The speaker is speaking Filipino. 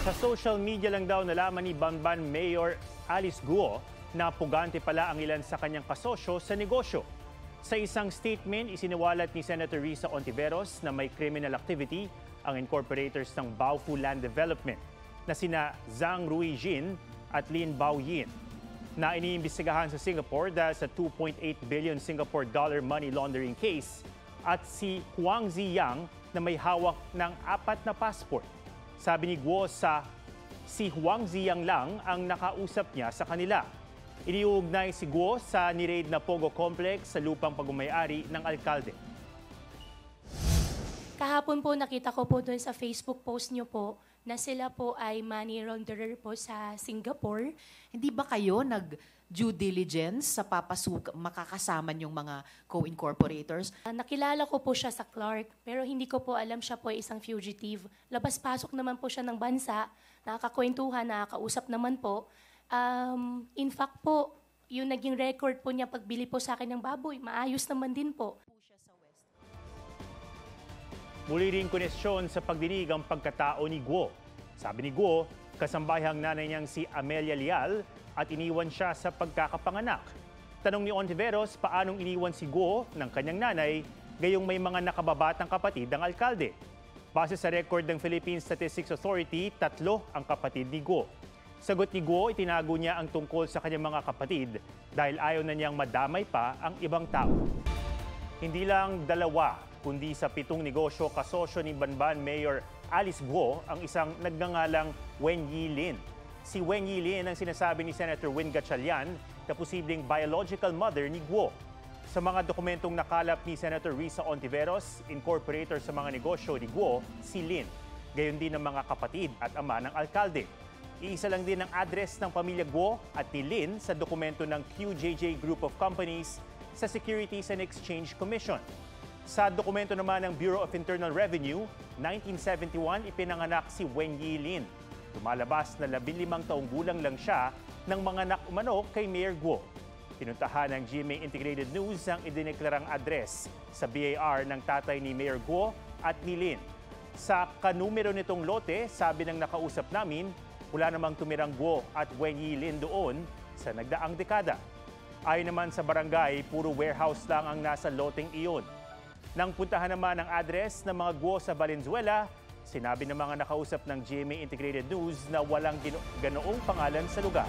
Sa social media lang daw nalaman ni Banban Mayor Alice Guo na pugante pala ang ilan sa kanyang kasosyo sa negosyo. Sa isang statement, isiniwalat ni Senator Risa Ontiveros na may criminal activity ang incorporators ng Baofu Land Development na sina Zhang Ruijin at Lin Baoyin na iniimbestigahan sa Singapore dahil sa 2.8 billion Singapore dollar money laundering case at si Huang Ziyang na may hawak ng 4 na passport. Sabi ni Guo si Huang Ziyang lang ang nakausap niya sa kanila. Iniuugnay si Guo sa ni-raid na Pogo Complex sa lupang pagmamayari ng alkalde. Kahapon po nakita ko po doon sa Facebook post niyo po na sila po ay money launderer po sa Singapore. Hindi ba kayo nag-due diligence sa makakasama yung mga co-incorporators? Nakilala ko po siya sa Clark, pero hindi ko po alam siya po ay isang fugitive. Labas-pasok naman po siya ng bansa, nakakakwentuhan, nakakausap naman po. In fact po, yung naging record po niya pagbili po sa akin ng baboy, maayos naman din po. Muli ring konesyon sa pagdinig ang pagkatao ni Guo. Sabi ni Guo, kasambayang nanay niyang si Amelia Leal at iniwan siya sa pagkakapanganak. Tanong ni Ontiveros paanong iniwan si Guo ng kanyang nanay gayong may mga nakababatang kapatid ng alkalde. Base sa record ng Philippine Statistics Authority, 3 ang kapatid ni Guo. Sagot ni Guo, itinago niya ang tungkol sa kanyang mga kapatid dahil ayaw na niyang madamay pa ang ibang tao. Hindi lang 2, kundi sa 7 negosyo kasosyo ni Banban Mayor Alice Guo ang isang nagngangalang Wen Yilin. Si Wen Yilin ang sinasabi ni Senator Win Gatchalian na posibleng biological mother ni Guo. Sa mga dokumentong nakalap ni Senator Risa Ontiveros, incorporator sa mga negosyo ni Guo, si Lin. Gayon din ang mga kapatid at ama ng alkalde. Iisa lang din ang address ng pamilya Guo at ni Lin sa dokumento ng QJJ Group of Companies sa Securities and Exchange Commission. Sa dokumento naman ng Bureau of Internal Revenue, 1971 ipinanganak si Wen Yilin. Lumalabas na 15 taong gulang lang siya nang manganak umano kay Mayor Guo. Pinuntahan ng GMA Integrated News ang idineklarang address sa BAR ng tatay ni Mayor Guo at ni Lin. Sa kanumero nitong lote, sabi ng nakausap namin, wala namang tumirang Guo at Wen Yilin doon sa nagdaang dekada. Ayon naman sa barangay, puro warehouse lang ang nasa loteng iyon. Nang puntahan naman ang address ng mga Guo sa Valenzuela, sinabi ng mga nakausap ng GMA Integrated News na walang ganoong pangalan sa lugar.